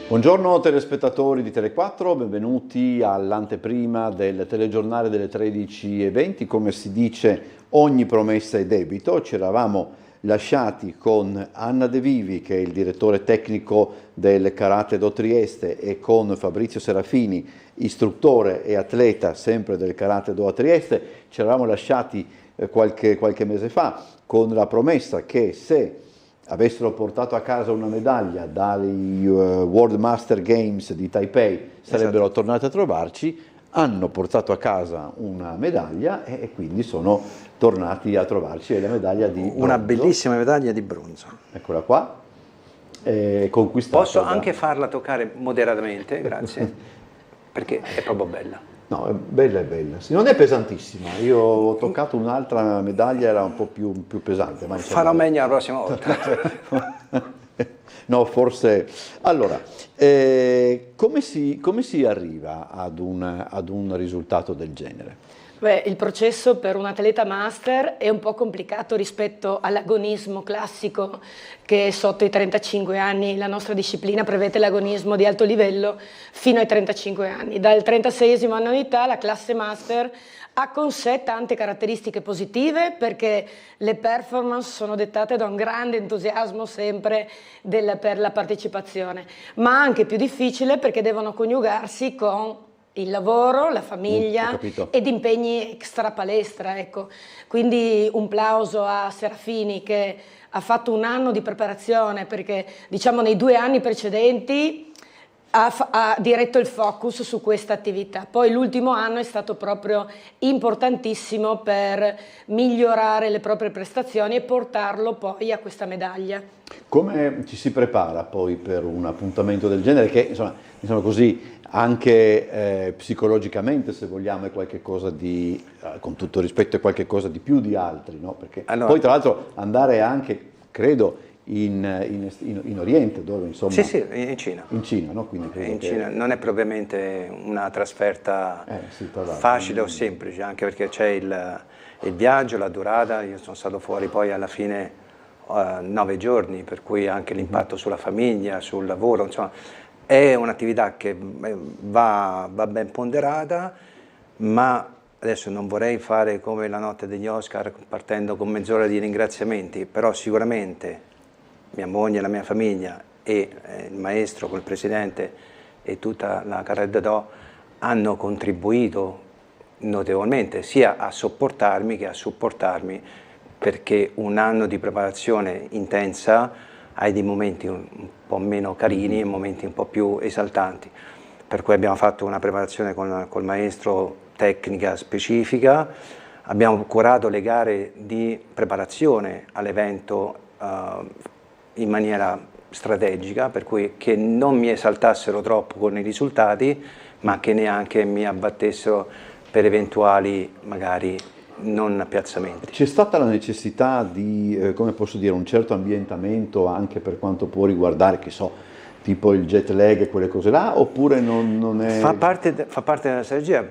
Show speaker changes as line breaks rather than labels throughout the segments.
Buongiorno telespettatori di Tele4, benvenuti all'anteprima del telegiornale delle 13:20. Come si dice, ogni promessa è debito. Ci eravamo lasciati con Anna De Vivi, che è il direttore tecnico del Karate Do Trieste, e con Fabrizio Serafini, istruttore e atleta sempre del Karate Do a Trieste. Ci eravamo lasciati qualche mese fa con la promessa che se avessero portato a casa una medaglia dai World Master Games di Taipei sarebbero tornati a trovarci. Hanno portato a casa una medaglia e quindi sono tornati a trovarci, e la medaglia di bronzo.
Una bellissima medaglia di bronzo.
Eccola qua, conquistata.
Posso anche farla toccare moderatamente, grazie, perché è proprio bella.
No, è bella, è bella. Sì, non è pesantissima. Io ho toccato un'altra medaglia, era un po' più pesante. Ma
farò meglio la prossima volta.
No, forse. Allora, come si arriva ad un risultato del genere?
Beh, il processo per un atleta master è un po' complicato rispetto all'agonismo classico, che sotto i 35 anni la nostra disciplina prevede l'agonismo di alto livello fino ai 35 anni. Dal 36esimo anno di età la classe master ha con sé tante caratteristiche positive, perché le performance sono dettate da un grande entusiasmo sempre per la partecipazione, ma anche più difficile perché devono coniugarsi con il lavoro, la famiglia ed impegni extra palestra, ecco. Quindi un plauso a Serafini, che ha fatto un anno di preparazione, perché diciamo nei 2 anni precedenti ha diretto il focus su questa attività. Poi l'ultimo anno è stato proprio importantissimo per migliorare le proprie prestazioni e portarlo poi a questa medaglia.
Come ci si prepara poi per un appuntamento del genere, che insomma così anche psicologicamente, se vogliamo, è qualche cosa di, con tutto rispetto, è qualche cosa di più di altri, no? Perché allora, poi tra l'altro andare anche, credo, in Oriente, dove insomma...
Sì, in Cina.
In Cina, no? Quindi
in Cina non è propriamente una trasferta facile o semplice, anche perché c'è il viaggio, la durata. Io sono stato fuori poi alla fine 9 giorni, per cui anche l'impatto sulla famiglia, sul lavoro, insomma, è un'attività che va ben ponderata, ma adesso non vorrei fare come la notte degli Oscar partendo con mezz'ora di ringraziamenti, però sicuramente mia moglie, la mia famiglia e il maestro col presidente e tutta la Karate Do hanno contribuito notevolmente sia a sopportarmi che a supportarmi, perché un anno di preparazione intensa hai dei momenti un po' meno carini e momenti un po' più esaltanti, per cui abbiamo fatto una preparazione col maestro tecnica specifica, abbiamo curato le gare di preparazione all'evento in maniera strategica, per cui che non mi esaltassero troppo con i risultati, ma che neanche mi abbattessero per eventuali magari non piazzamenti.
C'è stata la necessità di, come posso dire, un certo ambientamento anche per quanto può riguardare, che so, tipo il jet lag e quelle cose là, oppure non è...
Fa parte della strategia,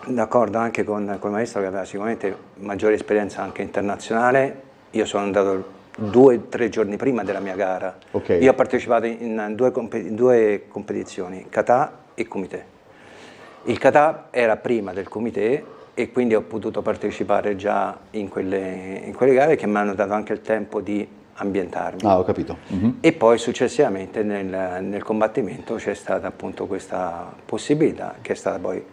d'accordo anche con il maestro che aveva sicuramente maggiore esperienza anche internazionale. Io sono andato 2 o 3 giorni prima della mia gara.
Okay.
Io ho partecipato in due competizioni, kata e kumite. Il kata era prima del kumite e quindi ho potuto partecipare già in quelle gare, che mi hanno dato anche il tempo di ambientarmi.
Ah, ho capito.
E poi successivamente nel combattimento c'è stata appunto questa possibilità, che è stata poi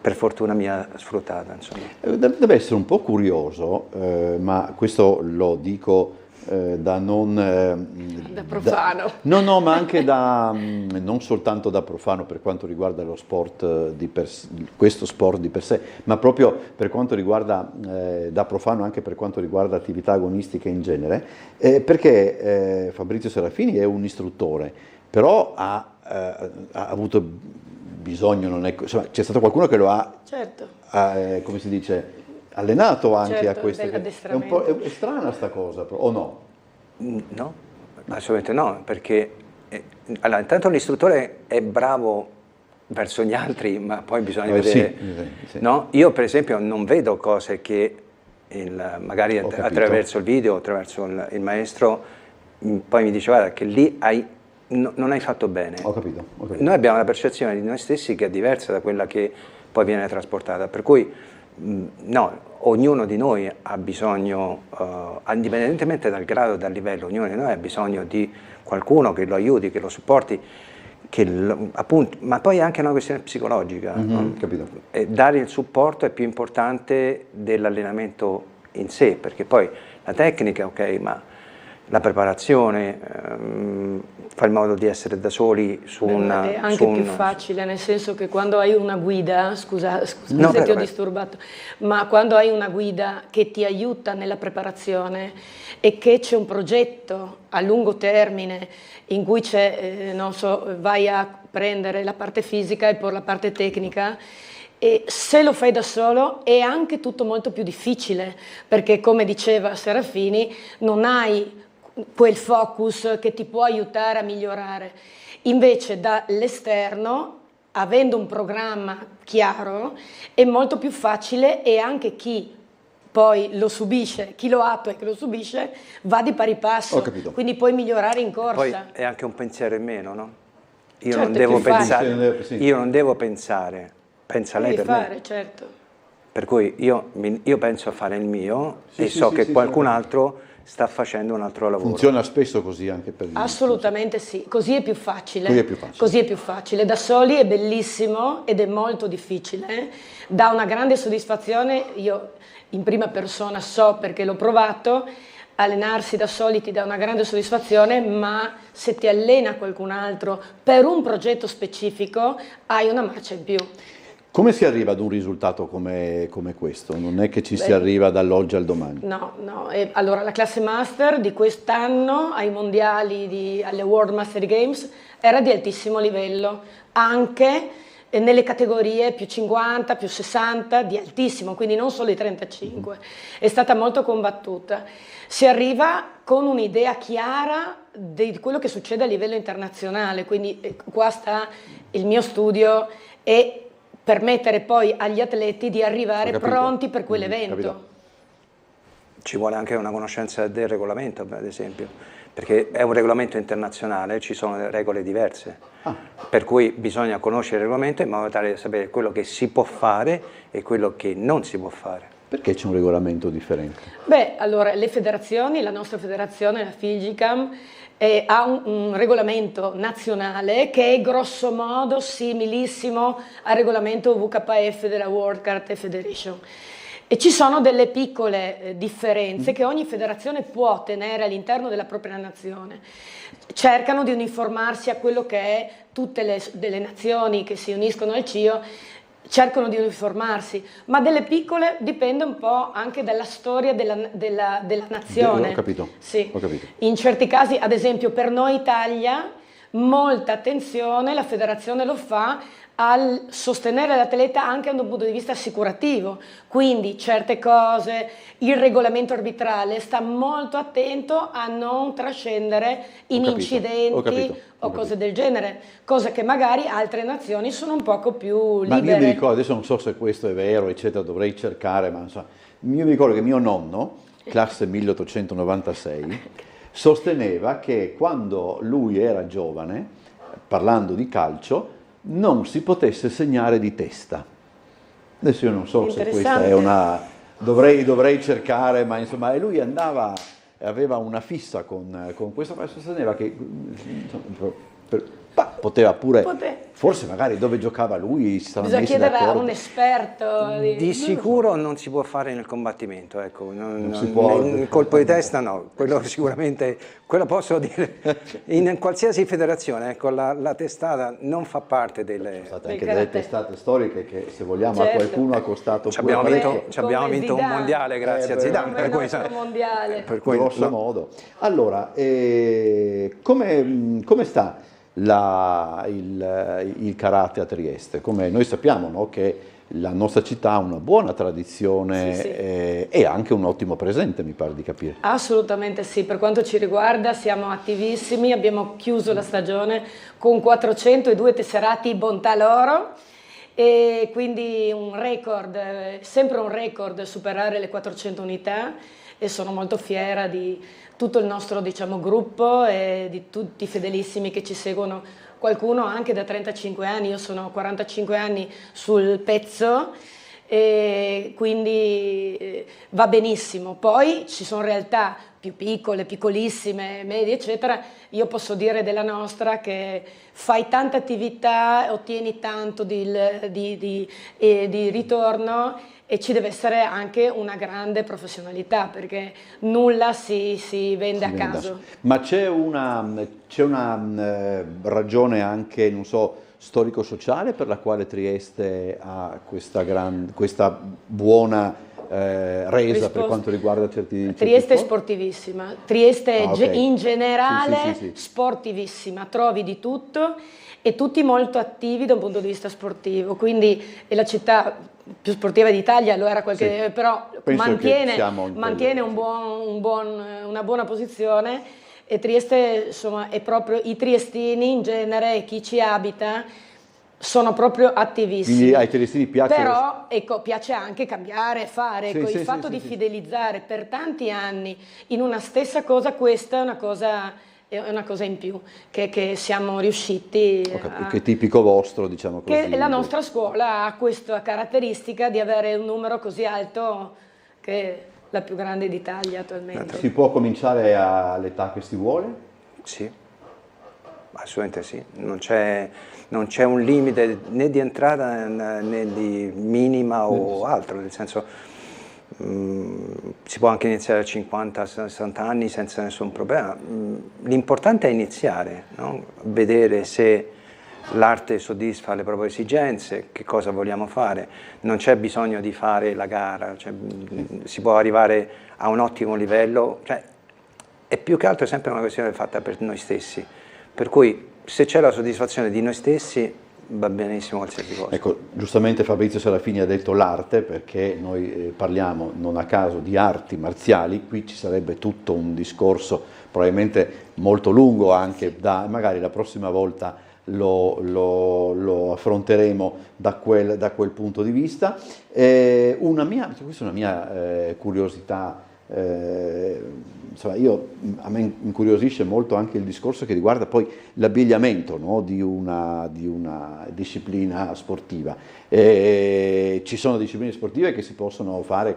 per fortuna mia sfruttata, insomma.
Deve essere un po' curioso, ma questo lo dico da non...
da profano.
No, ma anche non soltanto da profano per quanto riguarda lo sport questo sport di per sé, ma proprio per quanto riguarda, da profano anche per quanto riguarda attività agonistiche in genere, perché Fabrizio Serafini è un istruttore, però ha avuto bisogno, non è, insomma, c'è stato qualcuno che lo ha,
certo,
come si dice, allenato anche,
certo,
a questo. È strana sta cosa, o no?
No, assolutamente no, perché allora, intanto l'istruttore è bravo verso gli altri, ma poi bisogna vedere.
Sì.
No? Io per esempio non vedo cose che magari attraverso il video, attraverso il maestro, poi mi dice guarda che lì hai non hai fatto bene.
Ho capito.
Noi abbiamo una percezione di noi stessi che è diversa da quella che poi viene trasportata, per cui no, ognuno di noi ha bisogno, indipendentemente dal grado e dal livello, ognuno di noi ha bisogno di qualcuno che lo aiuti, che lo supporti, appunto, ma poi è anche una questione psicologica.
Capito.
E dare il supporto è più importante dell'allenamento in sé, perché poi la tecnica, ok, ma la preparazione, fa in modo di essere da soli su una...
È anche più facile, nel senso che quando hai una guida, scusa
no,
se ti ho disturbato, ma quando hai una guida che ti aiuta nella preparazione e che c'è un progetto a lungo termine in cui c'è, non so, vai a prendere la parte fisica e poi la parte tecnica, e se lo fai da solo è anche tutto molto più difficile, perché come diceva Serafini, non hai quel focus che ti può aiutare a migliorare. Invece dall'esterno, avendo un programma chiaro, è molto più facile, e anche chi poi lo subisce, chi lo attua e che lo subisce, va di pari passo.
Ho capito.
Quindi puoi migliorare in corsa.
Poi è anche un pensiero in meno, no? Io
Certo,
non devo
è più
pensare,
sì.
io non devo pensare, pensa lei per me.
Certo.
Per cui io penso a fare il mio e so che qualcun altro sta facendo un altro lavoro.
Funziona spesso così anche per gli
Assolutamente sì, così è più facile.
Così è più facile.
Così è più facile. Da soli è bellissimo ed è molto difficile. Dà una grande soddisfazione, io in prima persona so perché l'ho provato, allenarsi da soli ti dà una grande soddisfazione, ma se ti allena qualcun altro per un progetto specifico hai una marcia in più.
Come si arriva ad un risultato come questo? Non è che ci si arriva dall'oggi al domani.
No. Allora la classe master di quest'anno ai mondiali, alle World Master Games, era di altissimo livello, anche nelle categorie più 50, più 60, di altissimo, quindi non solo i 35. È stata molto combattuta. Si arriva con un'idea chiara di quello che succede a livello internazionale, quindi qua sta il mio studio e permettere poi agli atleti di arrivare pronti per quell'evento.
Ci vuole anche una conoscenza del regolamento, ad esempio, perché è un regolamento internazionale, ci sono regole diverse, per cui bisogna conoscere il regolamento in modo tale da sapere quello che si può fare e quello che non si può fare.
Perché c'è un regolamento differente?
Beh, allora le federazioni, la nostra federazione, la FIGICAM, ha un regolamento nazionale che è grosso modo similissimo al regolamento WKF della World Karate Federation. E ci sono delle piccole differenze che ogni federazione può tenere all'interno della propria nazione. Cercano di uniformarsi a quello che è tutte delle nazioni che si uniscono al CIO, cercano di uniformarsi, ma delle piccole dipende un po' anche dalla storia della nazione.
Ho capito.
Sì.
Ho capito.
In certi casi, ad esempio per noi Italia, molta attenzione la federazione lo fa al sostenere l'atleta anche da un punto di vista assicurativo, quindi certe cose, il regolamento arbitrale sta molto attento a non trascendere in incidenti o cose del genere, cosa che magari altre nazioni sono un poco più libere.
Ma io mi ricordo, adesso non so se questo è vero, eccetera, dovrei cercare, ma insomma, io mi ricordo che mio nonno, classe 1896, sosteneva che quando lui era giovane, parlando di calcio, non si potesse segnare di testa. Adesso io non so se questa è una... Dovrei cercare, ma insomma, e lui aveva una fissa con questo, ma sosteneva che poteva pure, forse magari dove giocava lui si stavano messi d'accordo.
Bisogna chiedere a un esperto.
Di sicuro non si può fare nel combattimento, ecco,
non si può.
Il colpo di testa no, quello sicuramente, quello posso dire, in qualsiasi federazione, ecco, la testata non fa parte delle...
Ci sono state anche delle testate storiche che, se vogliamo, a qualcuno ha costato pure
abbiamo vinto un mondiale grazie a Zidane,
per
cui
grosso modo. Allora, come sta il karate a Trieste? Come noi sappiamo, no, che la nostra città ha una buona tradizione e anche un ottimo presente, mi pare di capire.
Assolutamente sì, per quanto ci riguarda siamo attivissimi, abbiamo chiuso la stagione con 402 tesserati, bontà loro, e quindi un record, sempre un record superare le 400 unità. e sono molto fiera di tutto il nostro, diciamo, gruppo e di tutti i fedelissimi che ci seguono, qualcuno anche da 35 anni, io sono 45 anni sul pezzo e quindi va benissimo. Poi ci sono realtà più piccole, piccolissime, medie, eccetera. Io posso dire della nostra che fai tante attività, ottieni tanto di ritorno e ci deve essere anche una grande professionalità, perché nulla si vende a caso.
Ma c'è una ragione anche, non so, storico-sociale per la quale Trieste ha questa buona resa per quanto riguarda certi
Trieste è sportivissima, Trieste
okay.
in generale sportivissima, trovi di tutto e tutti molto attivi da un punto di vista sportivo, quindi è la città più sportiva d'Italia, lo era però mantiene una buona posizione e Trieste, insomma, è proprio i triestini in genere e chi ci abita sono proprio attivissimi.
Quindi ai triestini piace.
Però ecco, piace anche cambiare, fare, il fatto di fidelizzare per tanti anni in una stessa cosa, questa è una cosa in più che siamo riusciti
che è tipico vostro, diciamo così.
Che la nostra scuola ha questa caratteristica di avere un numero così alto che è la più grande d'Italia attualmente.
Si può cominciare all'età che si vuole?
Sì, assolutamente sì, non c'è un limite né di entrata né di minima o altro, nel senso si può anche iniziare a 50-60 anni senza nessun problema. L'importante è iniziare, no? Vedere se l'arte soddisfa le proprie esigenze, che cosa vogliamo fare. Non c'è bisogno di fare la gara, si può arrivare a un ottimo livello, è più che altro sempre una questione fatta per noi stessi, per cui se c'è la soddisfazione di noi stessi va benissimo qualsiasi cosa.
Ecco, giustamente Fabrizio Serafini ha detto l'arte, perché noi parliamo non a caso di arti marziali, qui ci sarebbe tutto un discorso probabilmente molto lungo anche, magari la prossima volta lo affronteremo da quel punto di vista. Questa è una mia curiosità. Insomma, a me incuriosisce molto anche il discorso che riguarda poi l'abbigliamento, no? di una disciplina sportiva. Ci sono discipline sportive che si possono fare,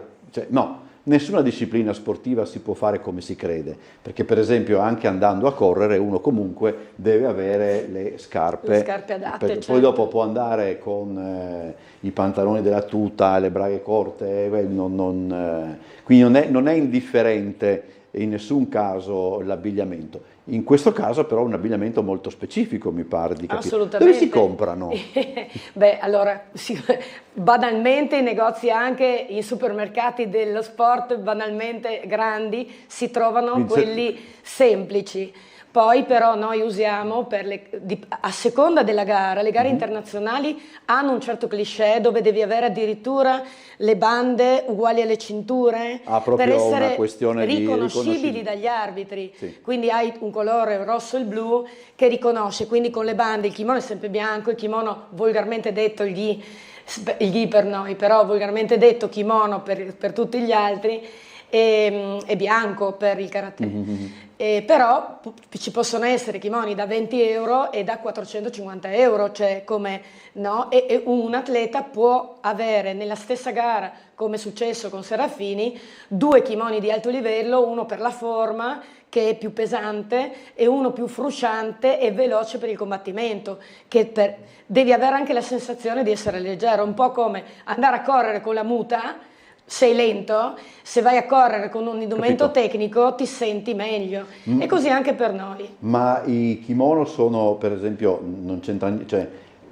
nessuna disciplina sportiva si può fare come si crede, perché per esempio anche andando a correre uno comunque deve avere le scarpe adatte, poi dopo può andare con i pantaloni della tuta, le braghe corte, quindi non è indifferente in nessun caso l'abbigliamento. In questo caso però un abbigliamento molto specifico, mi pare di capire.
Assolutamente.
Dove si comprano?
Beh, allora, banalmente i negozi, anche i supermercati dello sport banalmente grandi, si trovano quelli semplici. Poi però noi usiamo, a seconda della gara, le gare internazionali hanno un certo cliché dove devi avere addirittura le bande uguali alle cinture per essere
una questione
riconoscibili dagli arbitri. Sì. Quindi hai un colore rosso e blu che riconosce, quindi con le bande il kimono è sempre bianco, il kimono volgarmente detto, il gi per noi, però volgarmente detto kimono per tutti gli altri, è bianco per il karate. Però ci possono essere kimoni da 20 euro e da 450 euro, cioè come no? E un atleta può avere nella stessa gara, come è successo con Serafini, 2 kimoni di alto livello, uno per la forma che è più pesante e uno più frusciante e veloce per il combattimento, devi avere anche la sensazione di essere leggero, un po' come andare a correre con la muta. Sei lento, se vai a correre con un indumento tecnico ti senti meglio, e così anche per noi.
Ma i kimono sono, per esempio, non c'entra,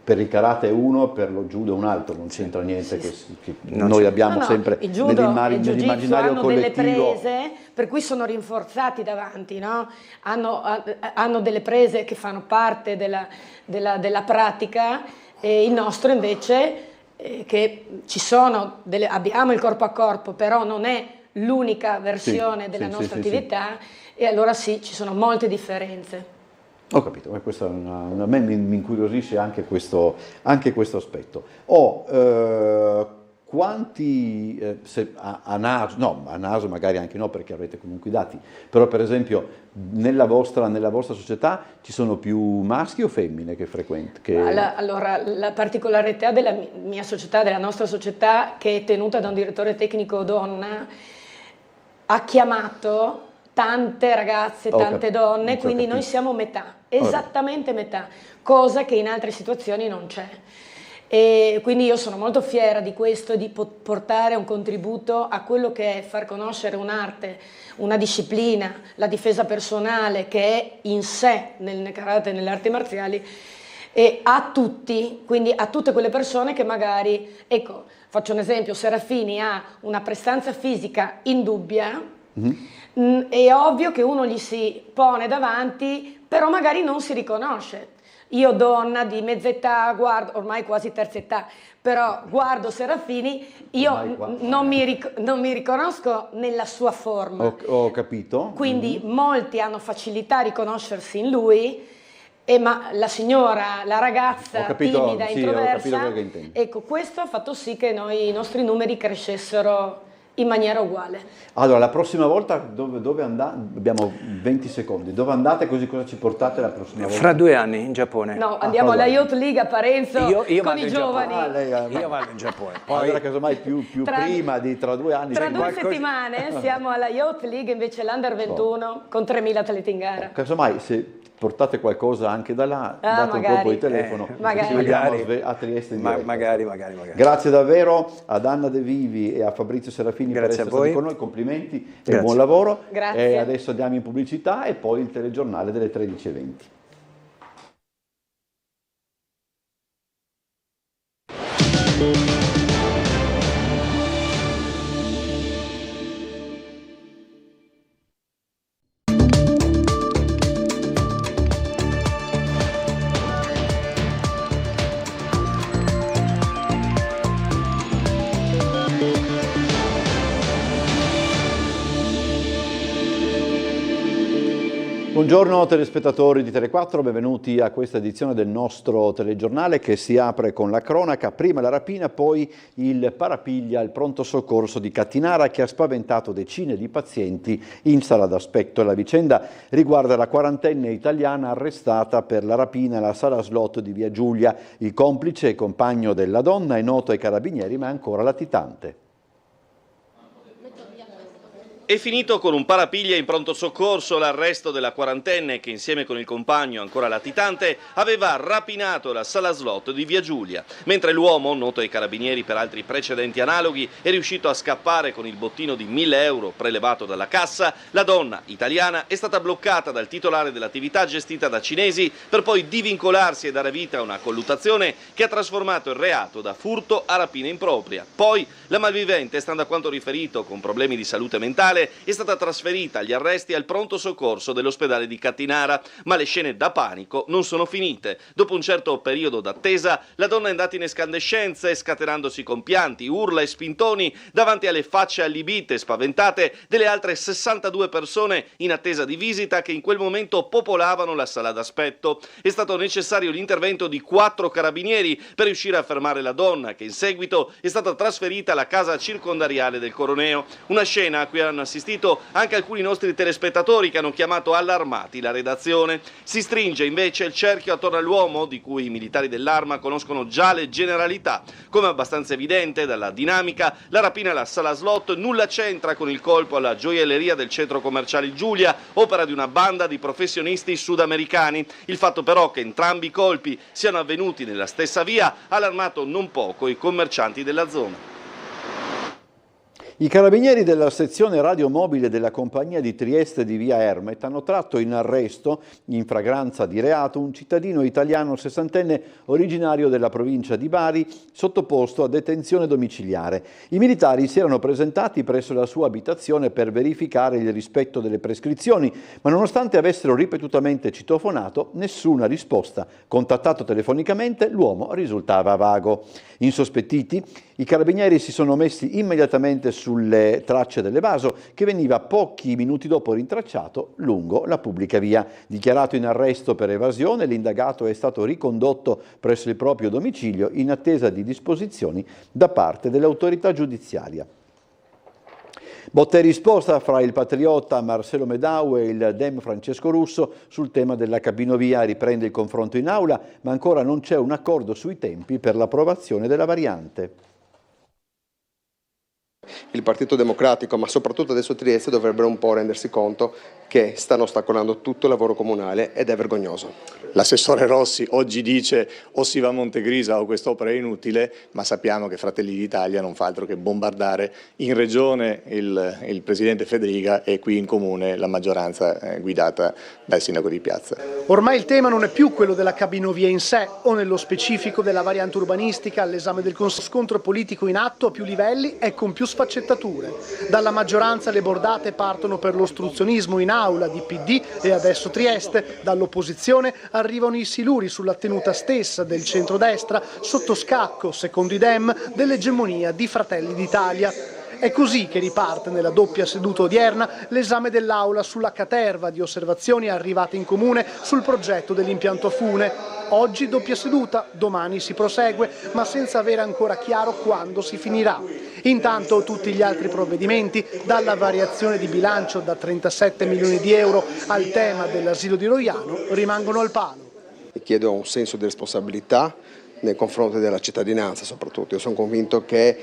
per il karate è uno, per lo judo è un altro, non c'entra niente che noi abbiamo sempre nell'immaginario collettivo.
Hanno delle prese per cui sono rinforzati davanti, no? Hanno delle prese che fanno parte della pratica, e il nostro invece che abbiamo il corpo a corpo, però non è l'unica versione della nostra attività, e allora ci sono molte differenze.
Ho capito, questo a me mi incuriosisce anche questo aspetto. quanti, a naso magari anche no perché avrete comunque i dati, però per esempio nella vostra società ci sono più maschi o femmine che frequentano?
Allora, la particolarità della mia società, della nostra società, che è tenuta da un direttore tecnico donna, ha chiamato tante ragazze, tante donne, quindi noi siamo metà, esattamente metà, cosa che in altre situazioni non c'è. E quindi io sono molto fiera di questo, di portare un contributo a quello che è far conoscere un'arte, una disciplina, la difesa personale che è in sé nel karate e nelle arti marziali, e a tutti, quindi a tutte quelle persone che magari, ecco, faccio un esempio, Serafini ha una prestanza fisica indubbia, è ovvio che uno gli si pone davanti, però magari non si riconosce. Io donna di mezza età, guardo, ormai quasi terza età, però guardo Serafini, io non mi riconosco nella sua forma.
Ho capito.
Quindi molti hanno facilità a riconoscersi in lui, ma la signora, la ragazza timida, introversa, ecco, questo ha fatto sì che i nostri numeri crescessero in maniera uguale.
Allora, la prossima volta dove andate? Abbiamo 20 secondi. Dove andate, così cosa ci portate la prossima volta?
Fra 2 anni in Giappone.
No, andiamo alla Youth League a Parenzo
io
con i giovani.
Io vado in Giappone.
Poi allora casomai più prima tra 2 anni.
Tra 2 settimane siamo alla Youth League, invece l'Under 21 con 3.000 atleti in gara.
Casomai se portate qualcosa anche da là, date un colpo di telefono, ci vediamo a Trieste in diretta.
Magari.
Grazie davvero ad Anna De Vivi e a Fabrizio Serafini per essere stati con noi, complimenti e buon lavoro.
Grazie.
E adesso andiamo in pubblicità e poi il telegiornale delle 13:20. Buongiorno telespettatori di Tele4, benvenuti a questa edizione del nostro telegiornale che si apre con la cronaca, prima la rapina, poi il parapiglia, il pronto soccorso di Cattinara che ha spaventato decine di pazienti in sala d'aspetto. La vicenda riguarda la quarantenne italiana arrestata per la rapina alla sala slot di Via Giulia. Il complice e compagno della donna è noto ai carabinieri ma è ancora latitante.
È finito con un parapiglia in pronto soccorso l'arresto della quarantenne che insieme con il compagno ancora latitante aveva rapinato la sala slot di Via Giulia, mentre l'uomo, noto ai carabinieri per altri precedenti analoghi, è riuscito a scappare con il bottino di 1.000 euro prelevato dalla cassa. La donna italiana è stata bloccata dal titolare dell'attività gestita da cinesi per poi divincolarsi e dare vita a una colluttazione che ha trasformato il reato da furto a rapina impropria. Poi la malvivente, stando a quanto riferito con problemi di salute mentale, è stata trasferita agli arresti al pronto soccorso dell'ospedale di Cattinara, ma le scene da panico non sono finite. Dopo un certo periodo d'attesa, la donna è andata in escandescenze, scatenandosi con pianti, urla e spintoni davanti alle facce allibite e spaventate delle altre 62 persone in attesa di visita che in quel momento popolavano la sala d'aspetto. È stato necessario l'intervento di 4 carabinieri per riuscire a fermare la donna, che in seguito è stata trasferita alla casa circondariale del Coroneo. Una scena a cui hanno assistito anche alcuni nostri telespettatori che hanno chiamato allarmati la redazione. Si stringe invece il cerchio attorno all'uomo, di cui i militari dell'Arma conoscono già le generalità. Come abbastanza evidente dalla dinamica, la rapina alla sala slot nulla c'entra con il colpo alla gioielleria del centro commerciale Giulia, opera di una banda di professionisti sudamericani. Il fatto però che entrambi i colpi siano avvenuti nella stessa via ha allarmato non poco i commercianti della zona.
I carabinieri della sezione radiomobile della compagnia di Trieste di Via Ermet hanno tratto in arresto, in flagranza di reato, un cittadino italiano sessantenne originario della provincia di Bari, sottoposto a detenzione domiciliare. I militari si erano presentati presso la sua abitazione per verificare il rispetto delle prescrizioni, ma nonostante avessero ripetutamente citofonato, nessuna risposta. Contattato telefonicamente, l'uomo risultava vago. Insospettiti, I carabinieri si sono messi immediatamente sulle tracce dell'evaso che veniva pochi minuti dopo rintracciato lungo la pubblica via. Dichiarato in arresto per evasione, l'indagato è stato ricondotto presso il proprio domicilio in attesa di disposizioni da parte dell'autorità giudiziaria. Botta e risposta fra il patriota Marcelo Medau e il Dem Francesco Russo sul tema della cabinovia. Riprende il confronto in aula, ma ancora non c'è un accordo sui tempi per l'approvazione della variante.
Il Partito Democratico, ma soprattutto adesso Trieste, dovrebbero un po' rendersi conto che stanno ostacolando tutto il lavoro comunale ed è vergognoso.
L'assessore Rossi oggi dice o si va a Montegrisa o quest'opera è inutile, ma sappiamo che Fratelli d'Italia non fa altro che bombardare in regione il presidente Federica e qui in comune la maggioranza guidata dal sindaco di Piazza.
Ormai il tema non è più quello della cabinovia in sé o nello specifico della variante urbanistica all'esame del scontro politico in atto a più livelli e con più sfaccettature. Dalla maggioranza le bordate partono per l'ostruzionismo in aula di PD e adesso Trieste, dall'opposizione arrivano i siluri sulla tenuta stessa del centrodestra sotto scacco, secondo i Dem, dell'egemonia di Fratelli d'Italia. È così che riparte nella doppia seduta odierna l'esame dell'Aula sulla caterva di osservazioni arrivate in comune sul progetto dell'impianto a fune. Oggi doppia seduta, domani si prosegue, ma senza avere ancora chiaro quando si finirà. Intanto tutti gli altri provvedimenti, dalla variazione di bilancio da 37 milioni di euro al tema dell'asilo di Roiano, rimangono al palo.
Chiedo un senso di responsabilità nei confronti della cittadinanza soprattutto. Io sono convinto che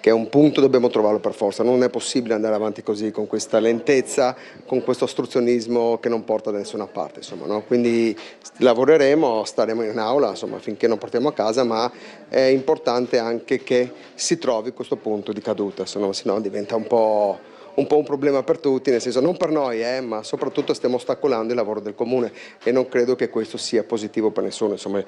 un punto dobbiamo trovarlo per forza, non è possibile andare avanti così con questa lentezza, con questo ostruzionismo che non porta da nessuna parte, insomma, no? Quindi lavoreremo, staremo in aula, insomma, finché non portiamo a casa, ma è importante anche che si trovi questo punto di caduta, se no diventa un po' un problema per tutti, nel senso non per noi, ma soprattutto stiamo ostacolando il lavoro del comune e non credo che questo sia positivo per nessuno. Insomma.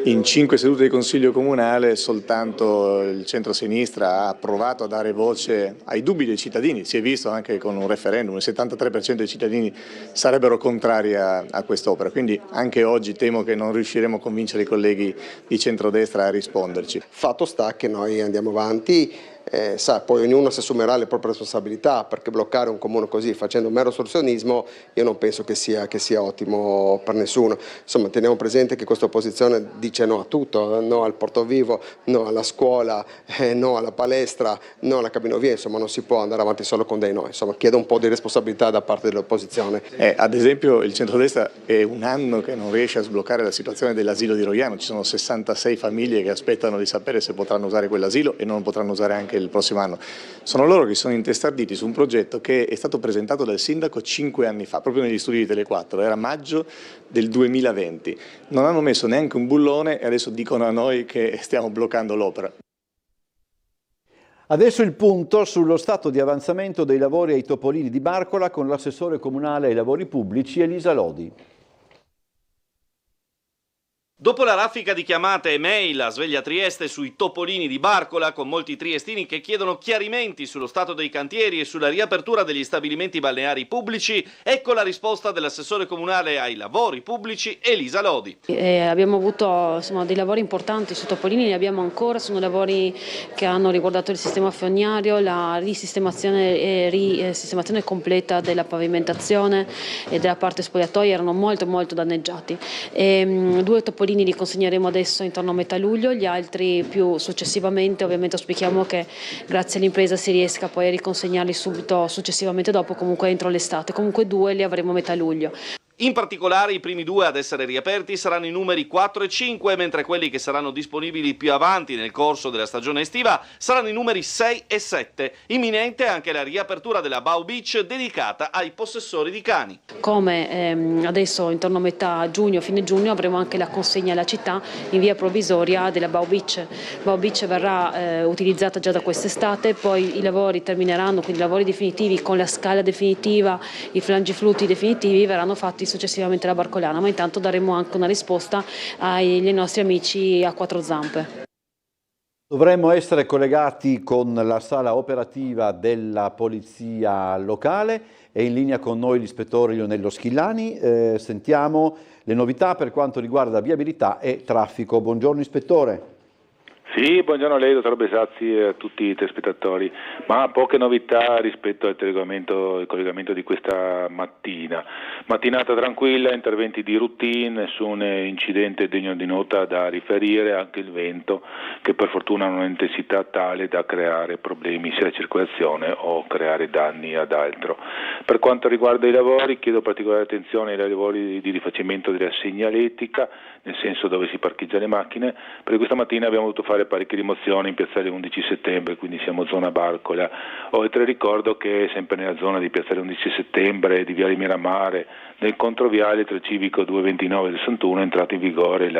In 5 sedute di Consiglio Comunale soltanto il centro-sinistra ha provato a dare voce ai dubbi dei cittadini, si è visto anche con un referendum, il 73% dei cittadini sarebbero contrari a quest'opera, quindi anche oggi temo che non riusciremo a convincere i colleghi di centrodestra a risponderci.
Fatto sta che noi andiamo avanti. Poi ognuno si assumerà le proprie responsabilità, perché bloccare un comune così facendo mero ostruzionismo io non penso che sia ottimo per nessuno. Insomma, teniamo presente che questa opposizione dice no a tutto, no al portovivo, no alla scuola, no alla palestra, no alla cabinovia, insomma non si può andare avanti solo con dei no, insomma chiedo un po' di responsabilità da parte dell'opposizione.
Ad esempio il centrodestra è un anno che non riesce a sbloccare la situazione dell'asilo di Roiano, ci sono 66 famiglie che aspettano di sapere se potranno usare quell'asilo e non potranno usare anche il prossimo anno. Sono loro che sono intestarditi su un progetto che è stato presentato dal sindaco 5 anni fa, proprio negli studi di Tele4, era maggio del 2020. Non hanno messo neanche un bullone e adesso dicono a noi che stiamo bloccando l'opera.
Adesso il punto sullo stato di avanzamento dei lavori ai Topolini di Barcola con l'assessore comunale ai lavori pubblici Elisa Lodi.
Dopo la raffica di chiamate e mail a Sveglia Trieste sui Topolini di Barcola, con molti triestini che chiedono chiarimenti sullo stato dei cantieri e sulla riapertura degli stabilimenti balneari pubblici, ecco la risposta dell'assessore comunale ai lavori pubblici Elisa Lodi.
Abbiamo avuto dei lavori importanti su Topolini, ne abbiamo ancora, sono lavori che hanno riguardato il sistema fognario, la risistemazione e risistemazione completa della pavimentazione e della parte spogliatoia, erano molto danneggiati. 2 Topolini li consegneremo adesso intorno a metà luglio, gli altri più successivamente. Ovviamente auspichiamo che grazie all'impresa si riesca poi a riconsegnarli subito successivamente dopo, comunque entro l'estate. Comunque 2 li avremo a metà luglio.
In particolare i primi 2 ad essere riaperti saranno i numeri 4 e 5, mentre quelli che saranno disponibili più avanti nel corso della stagione estiva saranno i numeri 6 e 7. Imminente anche la riapertura della Bow Beach dedicata ai possessori di cani.
Come adesso intorno a metà giugno, fine giugno, avremo anche la consegna alla città in via provvisoria della Bow Beach. Bow Beach verrà utilizzata già da quest'estate, poi i lavori termineranno, quindi i lavori definitivi con la scala definitiva, i flangiflutti definitivi verranno fatti successivamente alla Barcolana, ma intanto daremo anche una risposta ai nostri amici a 4 zampe.
Dovremmo essere collegati con la sala operativa della Polizia Locale. È in linea con noi l'ispettore Lionello Schillani. Sentiamo le novità per quanto riguarda viabilità e traffico. Buongiorno ispettore.
Sì, buongiorno a lei, dottor Besazzi, e a tutti i telespettatori, ma poche novità rispetto al collegamento di questa mattina. Mattinata tranquilla, interventi di routine, nessun incidente degno di nota da riferire, anche il vento che per fortuna non ha un'intensità tale da creare problemi sia alla circolazione o creare danni ad altro. Per quanto riguarda i lavori, chiedo particolare attenzione ai lavori di rifacimento della segnaletica, nel senso dove si parcheggiano le macchine, perché questa mattina abbiamo dovuto fare parecchie rimozioni in piazzale 11 settembre, quindi siamo zona Barcola. Oltre ricordo che sempre nella zona di piazzale 11 settembre, di viale Miramare, nel controviale tra civico 229 del 61 è entrata in vigore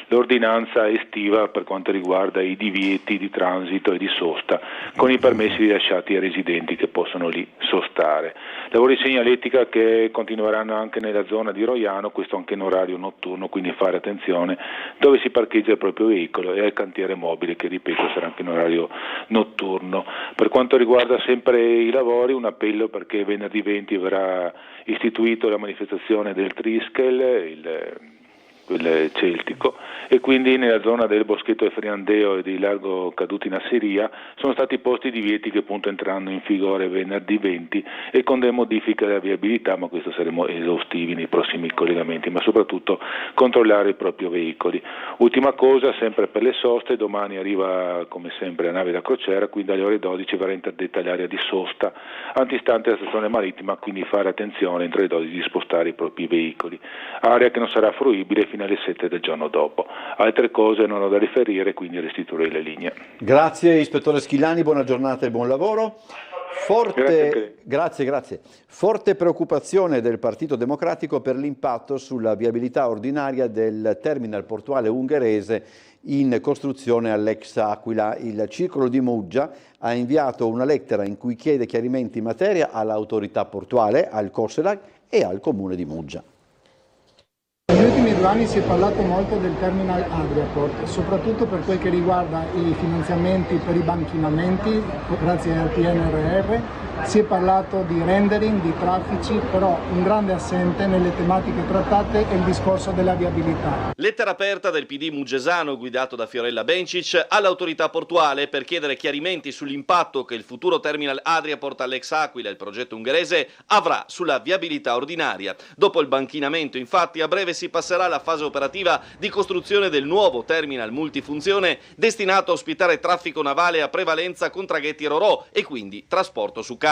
l'ordinanza estiva per quanto riguarda i divieti di transito e di sosta, con i permessi rilasciati ai residenti che possono lì sostare. Lavori di segnaletica che continueranno anche nella zona di Roiano, questo anche in orario notturno, quindi fare attenzione dove si parcheggia il proprio veicolo e al cantiere mobile che, ripeto, sarà anche in orario notturno. Per quanto riguarda sempre i lavori, un appello perché venerdì 20 verrà istituito la manifestazione del Triskel, il celtico, e quindi nella zona del Boschetto del Friandeo e di Largo Caduti in Asseria sono stati posti divieti che appunto entreranno in vigore venerdì 20 e con delle modifiche della viabilità, ma questo saremo esaustivi nei prossimi collegamenti, ma soprattutto controllare i propri veicoli. Ultima cosa, sempre per le soste, domani arriva come sempre la nave da crociera, quindi alle ore 12 verrà interdetta l'area di sosta antistante la stazione marittima, quindi fare attenzione entro le 12 di spostare i propri veicoli, area che non sarà fruibile fino alle 7 del giorno dopo. Altre cose non ho da riferire, quindi restituirei le linee.
Grazie ispettore Schilani, buona giornata e buon lavoro. Grazie. Forte preoccupazione del Partito Democratico per l'impatto sulla viabilità ordinaria del terminal portuale ungherese in costruzione all'ex Aquila. Il Circolo di Muggia ha inviato una lettera in cui chiede chiarimenti in materia all'autorità portuale, al COSELAC e al Comune di Muggia.
Negli ultimi 2 anni si è parlato molto del terminal Adriaport, soprattutto per quel che riguarda i finanziamenti per i banchinamenti, grazie al PNRR. Si è parlato di rendering, di traffici, però un grande assente nelle tematiche trattate è il discorso della viabilità.
Lettera aperta del PD muggesano guidato da Fiorella Bencic all'autorità portuale per chiedere chiarimenti sull'impatto che il futuro terminal Adriaport all'ex Aquila, il progetto ungherese, avrà sulla viabilità ordinaria. Dopo il banchinamento, infatti, a breve si passerà alla fase operativa di costruzione del nuovo terminal multifunzione destinato a ospitare traffico navale a prevalenza con traghetti Ro-Ro e quindi trasporto su camion.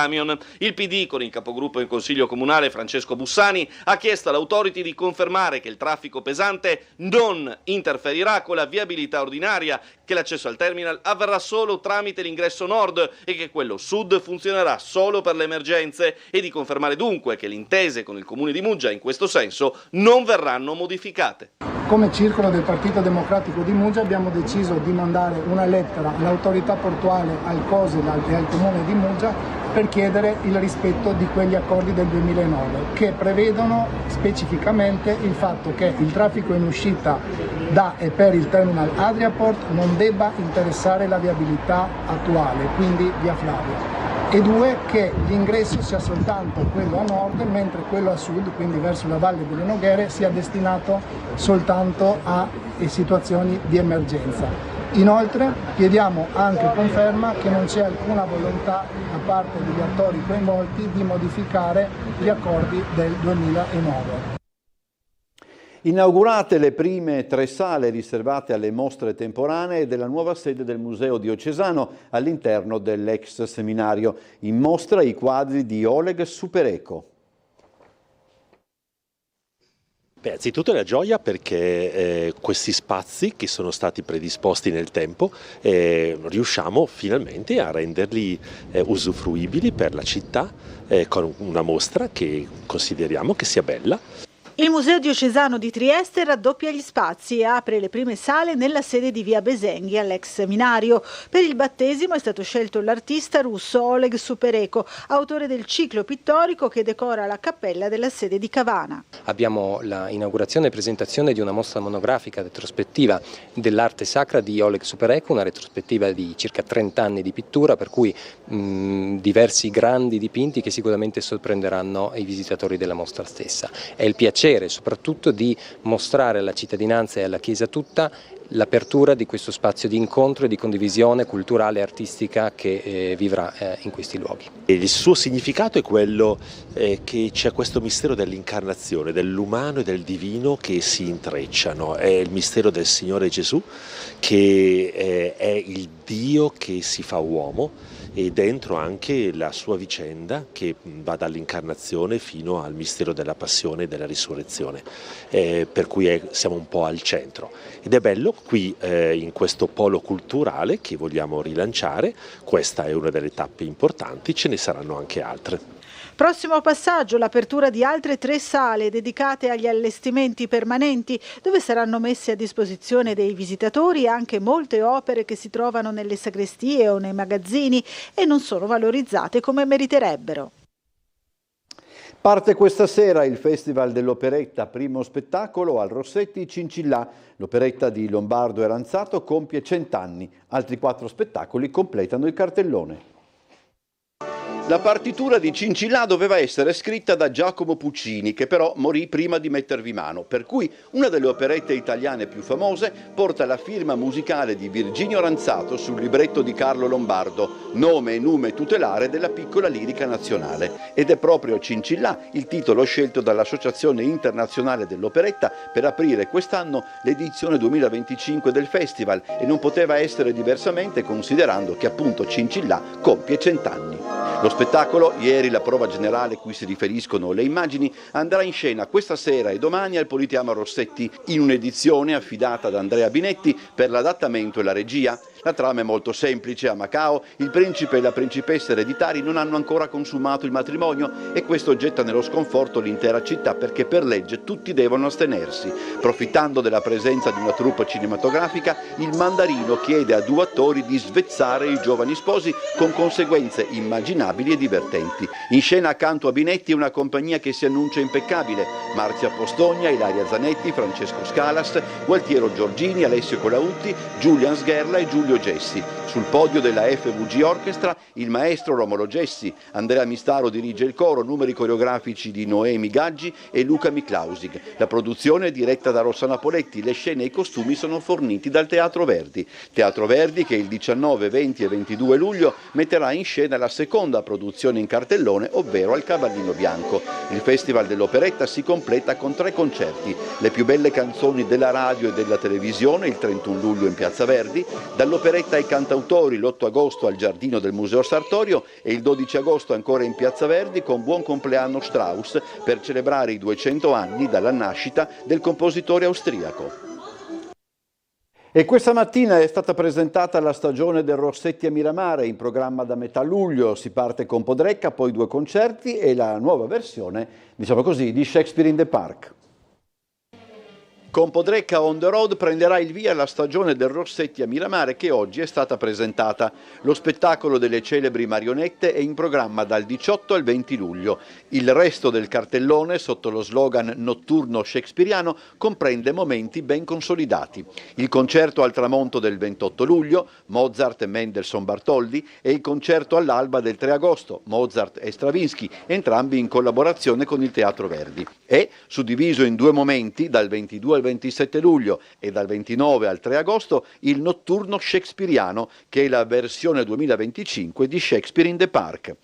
Il PD, con il capogruppo in Consiglio Comunale Francesco Bussani, ha chiesto all'autority di confermare che il traffico pesante non interferirà con la viabilità ordinaria, che l'accesso al terminal avverrà solo tramite l'ingresso nord e che quello sud funzionerà solo per le emergenze, e di confermare dunque che le intese con il Comune di Muggia in questo senso non verranno modificate.
Come circolo del Partito Democratico di Muggia abbiamo deciso di mandare una lettera all'autorità portuale, al COSELAC e al Comune di Muggia per chiedere il rispetto di quegli accordi del 2009 che prevedono specificamente il fatto che il traffico in uscita da e per il terminal Adriaport non debba interessare la viabilità attuale, quindi via Flavia. E 2, che l'ingresso sia soltanto quello a nord, mentre quello a sud, quindi verso la Valle delle Noghere, sia destinato soltanto a situazioni di emergenza. Inoltre chiediamo anche conferma che non c'è alcuna volontà da parte degli attori coinvolti di modificare gli accordi del 2009.
Inaugurate le prime 3 sale riservate alle mostre temporanee della nuova sede del Museo Diocesano all'interno dell'ex seminario. In mostra i quadri di Oleg Supereco.
Beh, anzitutto è una gioia perché questi spazi che sono stati predisposti nel tempo riusciamo finalmente a renderli usufruibili per la città con una mostra che consideriamo che sia bella.
Il Museo Diocesano di Trieste raddoppia gli spazi e apre le prime sale nella sede di via Besenghi all'ex seminario. Per il battesimo è stato scelto l'artista russo Oleg Supereco, autore del ciclo pittorico che decora la cappella della sede di Cavana.
Abbiamo l'inaugurazione e presentazione di una mostra monografica retrospettiva dell'arte sacra di Oleg Supereco, una retrospettiva di circa 30 anni di pittura, per cui diversi grandi dipinti che sicuramente sorprenderanno i visitatori della mostra stessa. È il piacere piacere e soprattutto di mostrare alla cittadinanza e alla Chiesa tutta l'apertura di questo spazio di incontro e di condivisione culturale e artistica che vivrà in questi luoghi.
Il suo significato è quello che c'è questo mistero dell'incarnazione, dell'umano e del divino che si intrecciano. È il mistero del Signore Gesù, che è il Dio che si fa uomo, e dentro anche la sua vicenda che va dall'incarnazione fino al mistero della passione e della risurrezione, per cui siamo un po' al centro. Ed è bello qui in questo polo culturale che vogliamo rilanciare. Questa è una delle tappe importanti, ce ne saranno anche altre.
Prossimo passaggio, l'apertura di altre 3 sale dedicate agli allestimenti permanenti, dove saranno messe a disposizione dei visitatori anche molte opere che si trovano nelle sagrestie o nei magazzini e non sono valorizzate come meriterebbero.
Parte questa sera il Festival dell'Operetta, primo spettacolo al Rossetti Cincillà. L'operetta di Lombardo e Ranzato compie 100 anni, altri 4 spettacoli completano il cartellone. La partitura di Cincillà doveva essere scritta da Giacomo Puccini, che però morì prima di mettervi mano, per cui una delle operette italiane più famose porta la firma musicale di Virginio Ranzato sul libretto di Carlo Lombardo, nome e nume tutelare della piccola lirica nazionale. Ed è proprio Cincillà il titolo scelto dall'Associazione Internazionale dell'Operetta per aprire quest'anno l'edizione 2025 del festival, e non poteva essere diversamente considerando che appunto Cincillà compie 100 anni. Lo spettacolo, ieri la prova generale cui si riferiscono le immagini, andrà in scena questa sera e domani al Politeama Rossetti in un'edizione affidata ad Andrea Binetti per l'adattamento e la regia. La trama è molto semplice: a Macao il principe e la principessa ereditari non hanno ancora consumato il matrimonio e questo getta nello sconforto l'intera città, perché per legge tutti devono astenersi. Approfittando della presenza di una troupe cinematografica, il mandarino chiede a 2 attori di svezzare i giovani sposi con conseguenze immaginabili e divertenti. In scena accanto a Binetti una compagnia che si annuncia impeccabile: Marzia Postogna, Ilaria Zanetti, Francesco Scalas, Gualtiero Giorgini, Alessio Colautti, Giulian Sgherla e Giulio Gessi. Sul podio della FVG Orchestra il maestro Romolo Gessi, Andrea Mistaro dirige il coro, numeri coreografici di Noemi Gaggi e Luca Miklausig. La produzione è diretta da Rossana Poletti, le scene e i costumi sono forniti dal Teatro Verdi. Teatro Verdi che il 19, 20 e 22 luglio metterà in scena la seconda produzione in cartellone, ovvero Al Cavallino Bianco. Il Festival dell'Operetta si completa con 3 concerti: le più belle canzoni della radio e della televisione il 31 luglio in Piazza Verdi, dall'Operetta ai cantautori l'8 agosto al Giardino del Museo Sartorio e il 12 agosto ancora in Piazza Verdi con Buon compleanno Strauss per celebrare i 200 anni dalla nascita del compositore austriaco. E questa mattina è stata presentata la stagione del Rossetti a Miramare, in programma da metà luglio. Si parte con Podrecca, poi 2 concerti e la nuova versione, diciamo così, di Shakespeare in the Park. Con Podrecca on the road prenderà il via la stagione del Rossetti a Miramare, che oggi è stata presentata. Lo spettacolo delle celebri marionette è in programma dal 18 al 20 luglio. Il resto del cartellone, sotto lo slogan notturno shakespeariano, comprende momenti ben consolidati. Il concerto al tramonto del 28 luglio, Mozart, Mendelssohn, Bartholdi, e il concerto all'alba del 3 agosto, Mozart e Stravinsky, entrambi in collaborazione con il Teatro Verdi. È suddiviso in 2 momenti, dal 22 al 27 luglio e dal 29 al 3 agosto, il notturno shakespeariano, che è la versione 2025 di Shakespeare in the Park.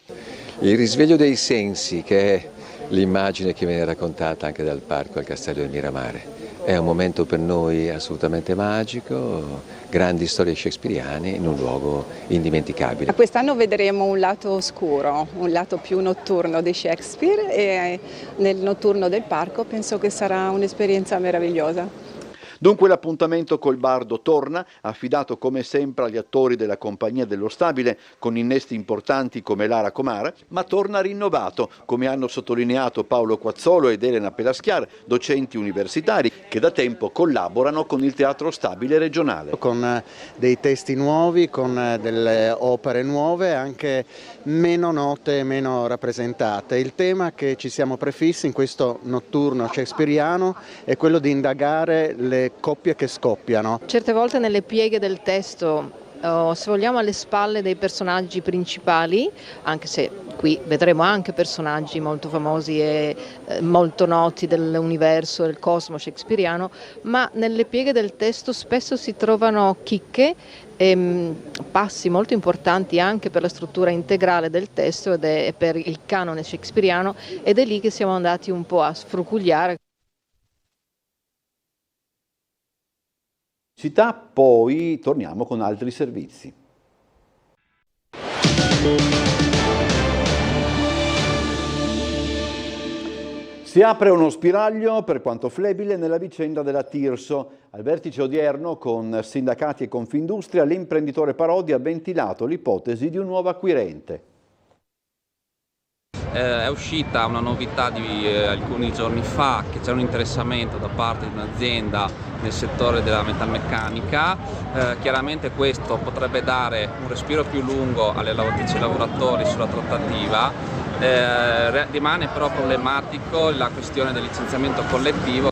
Il risveglio dei sensi, che è l'immagine che viene raccontata anche dal parco al Castello del Miramare, è un momento per noi assolutamente magico, grandi storie shakespeariane in un luogo indimenticabile.
Quest'anno vedremo un lato oscuro, un lato più notturno di Shakespeare, e nel notturno del parco penso che sarà un'esperienza meravigliosa.
Dunque l'appuntamento col Bardo torna, affidato come sempre agli attori della Compagnia dello Stabile, con innesti importanti come Lara Comara, ma torna rinnovato, come hanno sottolineato Paolo Quazzolo ed Elena Pelaschiar, docenti universitari che da tempo collaborano con il Teatro Stabile regionale.
Con dei testi nuovi, con delle opere nuove, anche meno note e meno rappresentate. Il tema che ci siamo prefissi in questo notturno shakespeariano è quello di indagare le coppie che scoppiano.
Certe volte nelle pieghe del testo, se vogliamo alle spalle dei personaggi principali, anche se qui vedremo anche personaggi molto famosi e molto noti dell'universo, del cosmo shakespeariano, ma nelle pieghe del testo spesso si trovano chicche e passi molto importanti anche per la struttura integrale del testo e per il canone shakespeariano, ed è lì che siamo andati un po' a sfrucugliare.
Poi torniamo con altri servizi. Si apre uno spiraglio, per quanto flebile, nella vicenda della Tirso. Al vertice odierno con sindacati e Confindustria, l'imprenditore Parodi ha ventilato l'ipotesi di un nuovo acquirente.
È uscita una novità di alcuni giorni fa, che c'è un interessamento da parte di un'azienda nel settore della metalmeccanica. Chiaramente questo potrebbe dare un respiro più lungo alle lavoratrici e lavoratori sulla trattativa. Rimane però problematico la questione del licenziamento collettivo.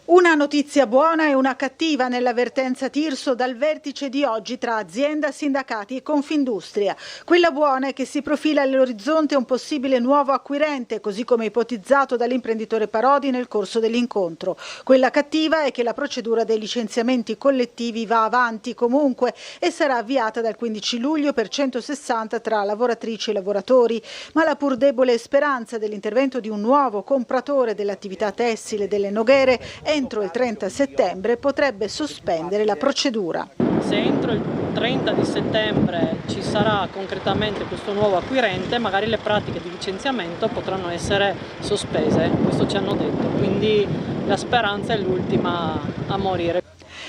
Una notizia buona e una cattiva nell'avvertenza Tirso dal vertice di oggi tra azienda, sindacati e Confindustria. Quella buona è che si profila all'orizzonte un possibile nuovo acquirente, così come ipotizzato dall'imprenditore Parodi nel corso dell'incontro. Quella cattiva è che la procedura dei licenziamenti collettivi va avanti comunque e sarà avviata dal 15 luglio per 160 tra lavoratrici e lavoratori, ma la pur debole speranza dell'intervento di un nuovo compratore dell'attività tessile delle Noghere entro il 30 settembre potrebbe sospendere la procedura.
Se entro il 30 di settembre ci sarà concretamente questo nuovo acquirente, magari le pratiche di licenziamento potranno essere sospese, questo ci hanno detto, quindi la speranza è l'ultima a morire.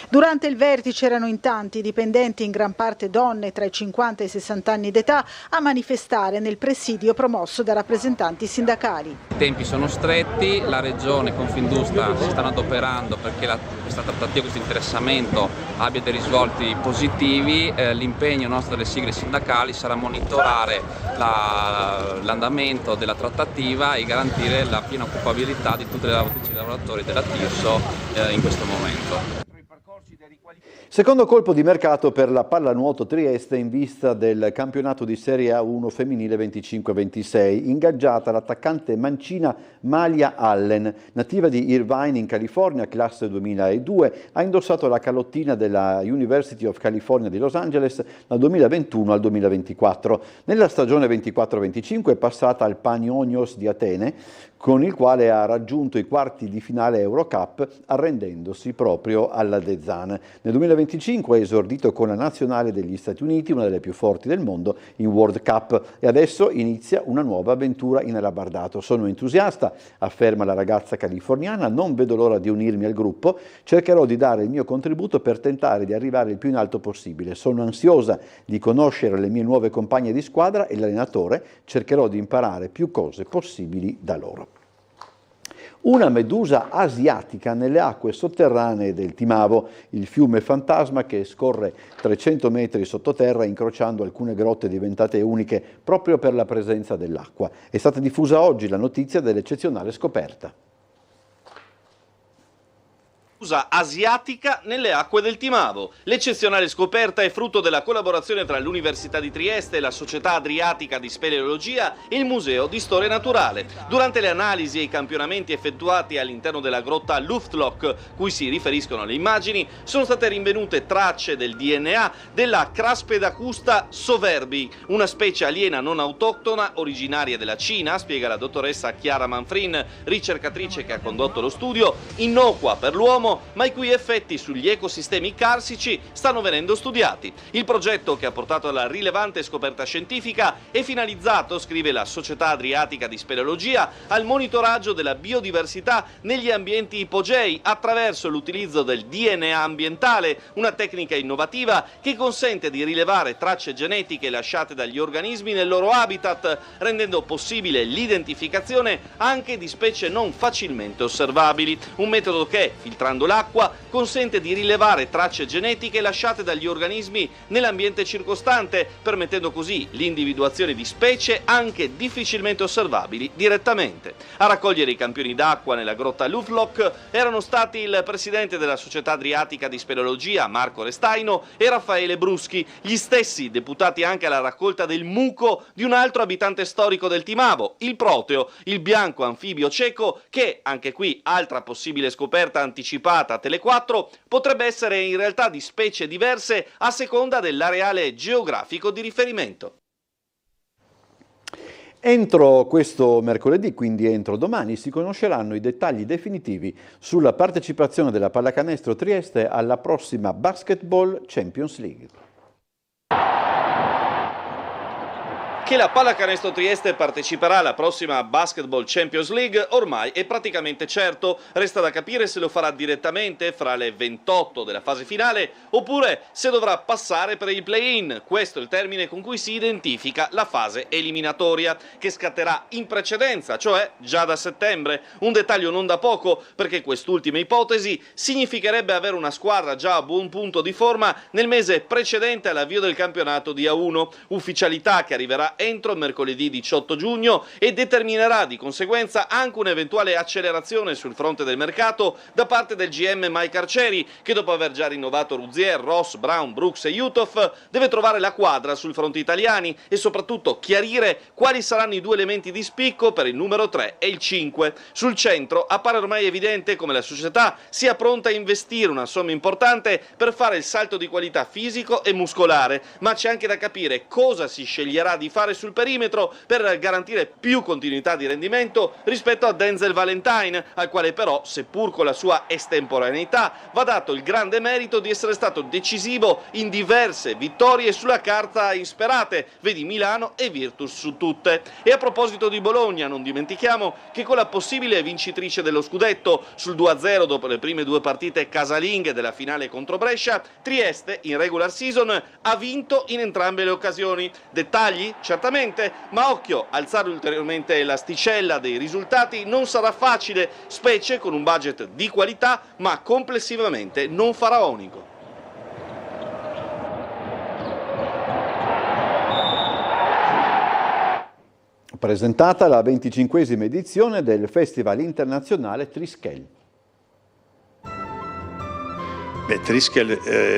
Durante il vertice erano in tanti dipendenti, in gran parte donne tra i 50 e i 60 anni d'età, a manifestare nel presidio promosso da rappresentanti sindacali.
I tempi sono stretti, la Regione Confindustria si stanno adoperando perché questa trattativa, questo interessamento abbia dei risvolti positivi. L'impegno nostro delle sigle sindacali sarà monitorare l'andamento della trattativa e garantire la piena occupabilità di tutte le lavoratrici e lavoratori della Tirso in questo momento.
Secondo colpo di mercato per la pallanuoto Trieste in vista del campionato di Serie A1 femminile 25-26, ingaggiata l'attaccante mancina Malia Allen, nativa di Irvine in California, classe 2002, ha indossato la calottina della University of California di Los Angeles dal 2021 al 2024. Nella stagione 24-25 è passata al Panionios di Atene, con il quale ha raggiunto i quarti di finale Eurocup, arrendendosi proprio alla De Zan. Nel 2025 ha esordito con la nazionale degli Stati Uniti, una delle più forti del mondo, in World Cup, e adesso inizia una nuova avventura in arabardato. Sono entusiasta, afferma la ragazza californiana, non vedo l'ora di unirmi al gruppo, cercherò di dare il mio contributo per tentare di arrivare il più in alto possibile. Sono ansiosa di conoscere le mie nuove compagne di squadra e l'allenatore, cercherò di imparare più cose possibili da loro. Una medusa asiatica nelle acque sotterranee del Timavo, il fiume fantasma che scorre 300 metri sottoterra incrociando alcune grotte diventate uniche proprio per la presenza dell'acqua. È stata diffusa oggi la notizia dell'eccezionale scoperta.
Asiatica nelle acque del Timavo. L'eccezionale scoperta è frutto della collaborazione tra l'Università di Trieste, la Società Adriatica di Speleologia e il Museo di Storia Naturale. Durante le analisi e i campionamenti effettuati all'interno della grotta Luftloch, cui si riferiscono le immagini, sono state rinvenute tracce del DNA della Craspedacusta soverbi, una specie aliena non autoctona originaria della Cina, spiega la dottoressa Chiara Manfrin, ricercatrice che ha condotto lo studio, innocua per l'uomo, ma i cui effetti sugli ecosistemi carsici stanno venendo studiati. Il progetto, che ha portato alla rilevante scoperta scientifica, è finalizzato, scrive la Società Adriatica di Speleologia, al monitoraggio della biodiversità negli ambienti ipogei attraverso l'utilizzo del DNA ambientale, una tecnica innovativa che consente di rilevare tracce genetiche lasciate dagli organismi nel loro habitat, rendendo possibile l'identificazione anche di specie non facilmente osservabili. Un metodo che, filtrando quando l'acqua consente di rilevare tracce genetiche lasciate dagli organismi nell'ambiente circostante, permettendo così l'individuazione di specie anche difficilmente osservabili direttamente. A raccogliere i campioni d'acqua nella grotta Luflock erano stati il presidente della Società Adriatica di Speleologia, Marco Restaino, e Raffaele Bruschi, gli stessi deputati anche alla raccolta del muco di un altro abitante storico del Timavo, il proteo, il bianco anfibio cieco, che, anche qui altra possibile scoperta anticipata a Tele4, potrebbe essere in realtà di specie diverse a seconda dell'areale geografico di riferimento.
Entro questo mercoledì, quindi entro domani, si conosceranno i dettagli definitivi sulla partecipazione della Pallacanestro Trieste alla prossima Basketball Champions League.
Che la Pallacanestro Trieste parteciperà alla prossima Basketball Champions League ormai è praticamente certo. Resta da capire se lo farà direttamente fra le 28 della fase finale oppure se dovrà passare per il play-in. Questo è il termine con cui si identifica la fase eliminatoria, che scatterà in precedenza, cioè già da settembre. Un dettaglio non da poco, perché quest'ultima ipotesi significherebbe avere una squadra già a buon punto di forma nel mese precedente all'avvio del campionato di A1, ufficialità che arriverà entro mercoledì 18 giugno e determinerà di conseguenza anche un'eventuale accelerazione sul fronte del mercato da parte del GM Mike Arcieri, che dopo aver già rinnovato Ruzier, Ross, Brown, Brooks e Uthoff deve trovare la quadra sul fronte italiani e soprattutto chiarire quali saranno i due elementi di spicco per il numero 3 e il 5. Sul centro appare ormai evidente come la società sia pronta a investire una somma importante per fare il salto di qualità fisico e muscolare, ma c'è anche da capire cosa si sceglierà di fare sul perimetro per garantire più continuità di rendimento rispetto a Denzel Valentine, al quale però, seppur con la sua estemporaneità, va dato il grande merito di essere stato decisivo in diverse vittorie sulla carta insperate, vedi Milano e Virtus su tutte. E a proposito di Bologna, non dimentichiamo che con la possibile vincitrice dello scudetto sul 2-0 dopo le prime due partite casalinghe della finale contro Brescia, Trieste in regular season ha vinto in entrambe le occasioni. Dettagli? Certamente, ma occhio, alzare ulteriormente l'asticella dei risultati non sarà facile, specie con un budget di qualità, ma complessivamente non faraonico.
Presentata la 25esima edizione del Festival Internazionale Triskel.
Triskel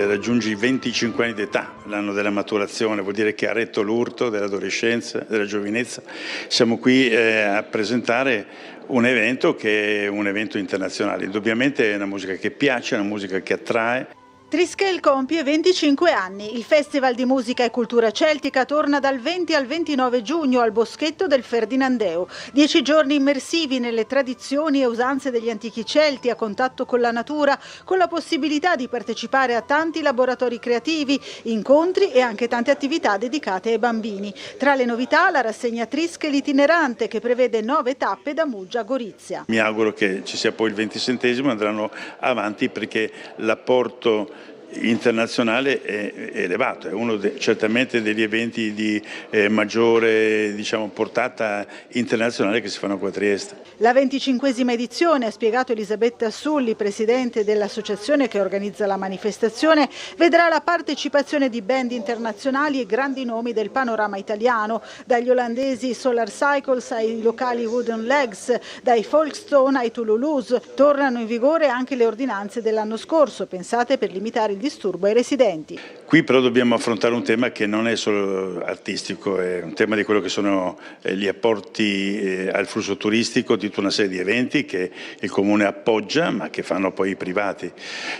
raggiunge i 25 anni d'età, l'anno della maturazione, vuol dire che ha retto l'urto dell'adolescenza, della giovinezza. Siamo qui a presentare un evento che è un evento internazionale. Indubbiamente è una musica che piace, una musica che attrae.
Triskel compie 25 anni. Il Festival di Musica e Cultura Celtica torna dal 20 al 29 giugno al Boschetto del Ferdinandeo. 10 giorni immersivi nelle tradizioni e usanze degli antichi Celti, a contatto con la natura, con la possibilità di partecipare a tanti laboratori creativi, incontri e anche tante attività dedicate ai bambini. Tra le novità la rassegna Triskel itinerante, che prevede 9 tappe da Muggia a Gorizia.
Mi auguro che ci sia poi il 27esimo, andranno avanti perché l'apporto internazionale è elevato, è uno certamente degli eventi di maggiore portata internazionale che si fanno qua a Trieste.
La 25esima edizione, ha spiegato Elisabetta Sulli, presidente dell'associazione che organizza la manifestazione, vedrà la partecipazione di band internazionali e grandi nomi del panorama italiano, dagli olandesi Solar Cycles ai locali Wooden Legs, dai Folkestone ai Toulouse. Tornano in vigore anche le ordinanze dell'anno scorso, pensate per limitare il disturbo ai residenti.
Qui però dobbiamo affrontare un tema che non è solo artistico, è un tema di quello che sono gli apporti al flusso turistico, di tutta una serie di eventi che il Comune appoggia ma che fanno poi i privati,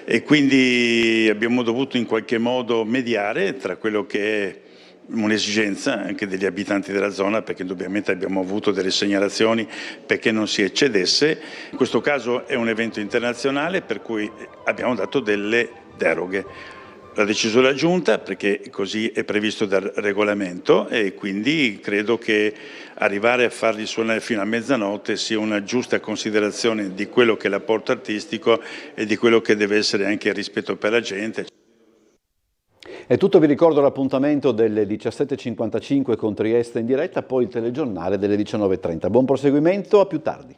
e quindi abbiamo dovuto in qualche modo mediare tra quello che è un'esigenza anche degli abitanti della zona, perché indubbiamente abbiamo avuto delle segnalazioni perché non si eccedesse. In questo caso è un evento internazionale per cui abbiamo dato delle deroghe. L'ha deciso la Giunta perché così è previsto dal regolamento, e quindi credo che arrivare a farli suonare fino a mezzanotte sia una giusta considerazione di quello che è l'apporto artistico e di quello che deve essere anche il rispetto per la gente.
È tutto, vi ricordo l'appuntamento delle 17.55 con Trieste in diretta, poi il telegiornale delle 19.30. Buon proseguimento, a più tardi.